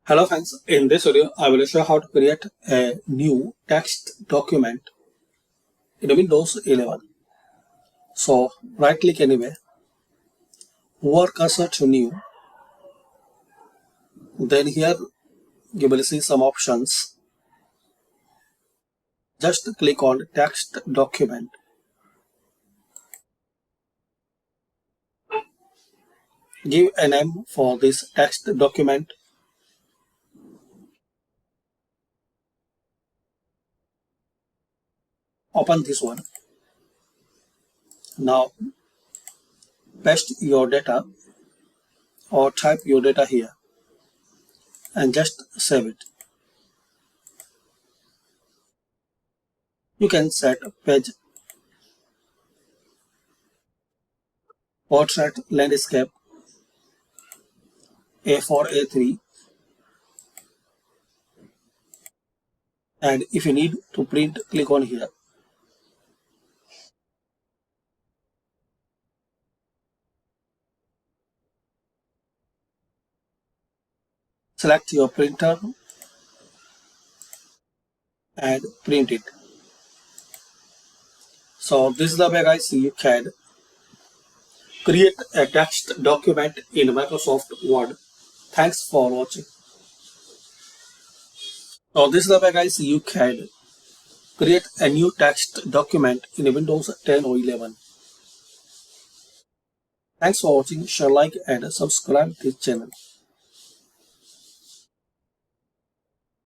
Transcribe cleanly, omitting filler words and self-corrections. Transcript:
Hello friends, in this video I will show how to create a new text document in Windows 11. So right click anywhere, move cursor to new, then here you will see some options. Just click on text document. Give a name for this text document. Open this one. Now paste your data or type your data here and just save it. You can set page, portrait, landscape, A4, A3, and if you need to print, click on here. Select your printer and print it. So this is the way guys you can create a text document in Microsoft Word. Thanks for watching. So this is the way guys you can create a new text document in Windows 10 or 11. Thanks for watching. Share, like and subscribe this channel.